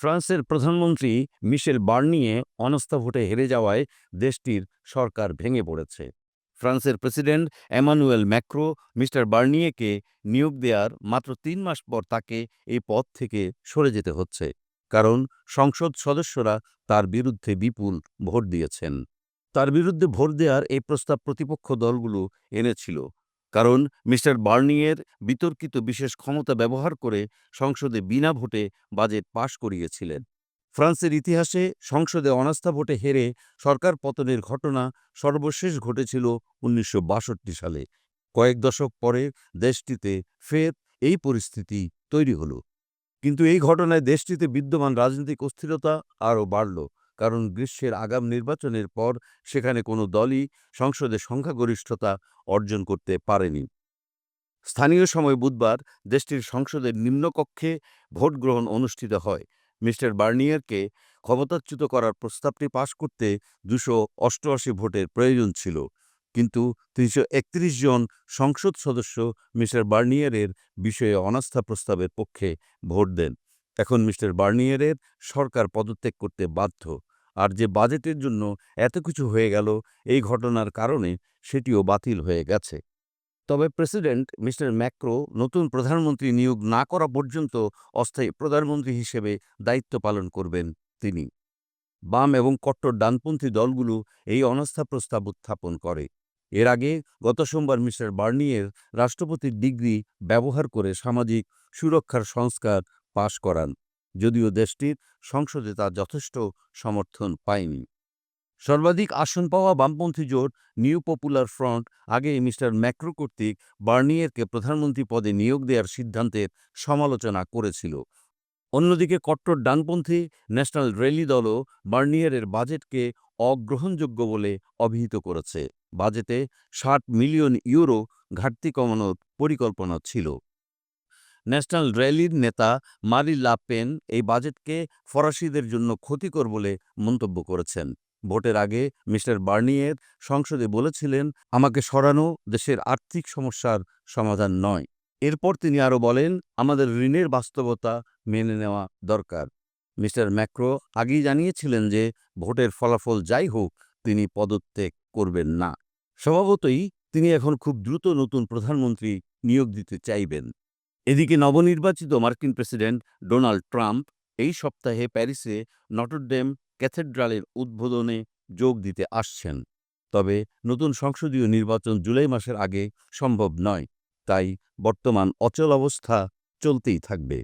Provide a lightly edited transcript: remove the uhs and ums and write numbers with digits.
ফ্রান্সের প্রধানমন্ত্রী মিশেল বার্নিয়ে অনাস্থা ভোটে হেরে যাওয়ায় দেশটির সরকার ভেঙে পড়েছে। ফ্রান্সের প্রেসিডেন্ট এমানুয়েল ম্যাক্রো মিস্টার বার্নিয়েকে নিয়োগ দেওয়ার মাত্র ৩ মাস পর তাকে এই পদ থেকে সরে যেতে হচ্ছে, কারণ সংসদ সদস্যরা তার বিরুদ্ধে বিপুল ভোট দিয়েছেন। তার বিরুদ্ধে ভোট দেওয়ার এই প্রস্তাব প্রতিপক্ষ দলগুলো এনেছিল, কারণ মিস্টার বার্নিয়ের বিতর্কিত বিশেষ ক্ষমতা ব্যবহার করে সংসদে বিনা ভোটে বাজেট পাশ করিয়েছিলেন। ফ্রান্সের ইতিহাসে সংসদে অনাস্থা ভোটে হেরে সরকার পতনের ঘটনা সর্বশেষ ঘটেছিল ১৯৬২ সালে। কয়েক দশক পরে দেশটিতে ফের এই পরিস্থিতি তৈরি হল। কিন্তু এই ঘটনায় দেশটিতে বিদ্যমান রাজনৈতিক অস্থিরতা আরও বাড়ল, কারণ গ্রীষ্মের আগাম নির্বাচনের পর সেখানে কোনো দলই সংসদে সংখ্যাগরিষ্ঠতা অর্জন করতে পারেনি। স্থানীয় সময় বুধবার দেশটির সংসদের নিম্নকক্ষে ভোট গ্রহণ অনুষ্ঠিত হয়। মিস্টার বার্নিয়ারকে ক্ষমতাচ্যুত করার প্রস্তাবটি পাশ করতে ২৮৮ ভোটের প্রয়োজন ছিল, কিন্তু ৩৩১ জন সংসদ সদস্য মিস্টার বার্নিয়ারের বিষয়ে অনাস্থা প্রস্তাবের পক্ষে ভোট দেন। এখন মিস্টার বার্নিয়ারের সরকার পদত্যাগ করতে বাধ্য, আর যে বাজেটের জন্য এত কিছু হয়ে গেল এই ঘটনার কারণে সেটিও বাতিল হয়ে গেছে। তবে প্রেসিডেন্ট মিস্টার ম্যাক্রো নতুন প্রধানমন্ত্রী নিয়োগ না করা পর্যন্ত অস্থায়ী প্রধানমন্ত্রী হিসেবে দায়িত্ব পালন করবেন তিনি। বাম এবং কট্টর ডানপন্থী দলগুলো এই অনাস্থা প্রস্তাব উত্থাপন করে। এর আগে গত সোমবার মিস্টার বার্নিয়ের রাষ্ট্রপতির ডিগ্রি ব্যবহার করে সামাজিক সুরক্ষার সংস্কার পাশ করান, যদিও দেশটির সংসদে তা যথেষ্ট সমর্থন পায়নি। সর্বাধিক আসন পাওয়া বামপন্থী জোট নিউ পপুলার ফ্রন্ট আগে মিস্টার ম্যাক্রো কর্তৃক বার্নিয়েরকে প্রধানমন্ত্রী পদে নিয়োগ দেওয়ার সিদ্ধান্তের সমালোচনা করেছিল। অন্যদিকে কট্টর ডানপন্থী ন্যাশনাল র্যালি দলও বার্নিয়ারের বাজেটকে অগ্রহণযোগ্য বলে অভিহিত করেছে। বাজেটে ৬০ মিলিয়ন ইউরো ঘাটতি কমানোর পরিকল্পনা ছিল। ন্যাশনাল র্যালির নেতা মারি লা পেন এই বাজেটকে ফরাসিদের জন্য ক্ষতিকর বলে মন্তব্য করেছেন। ভোটের আগে মিস্টার বার্নিয়ের সংসদে বলেছিলেন, আমাকে সরানো দেশের আর্থিক সমস্যার সমাধান নয়। এরপর তিনি আরও বলেন, আমাদের ঋণের বাস্তবতা মেনে নেওয়া দরকার। মিস্টার ম্যাক্রো আগেই জানিয়েছিলেন যে ভোটের ফলাফল যাই হোক তিনি পদত্যাগ করবেন না। স্বভাবতই তিনি এখন খুব দ্রুত নতুন প্রধানমন্ত্রী নিয়োগ দিতে চাইবেন। এদিকে নবনির্বাচিত মার্কিন প্রেসিডেন্ট ডোনাল্ড ট্রাম্প এই সপ্তাহে প্যারিসে নটরডেম ক্যাথেড্রালের উদ্বোধনে যোগ দিতে আসছেন। তবে নতুন সংসদীয় নির্বাচন জুলাই মাসের আগে সম্ভব নয়, তাই বর্তমান অচল অবস্থা চলতেই থাকবে।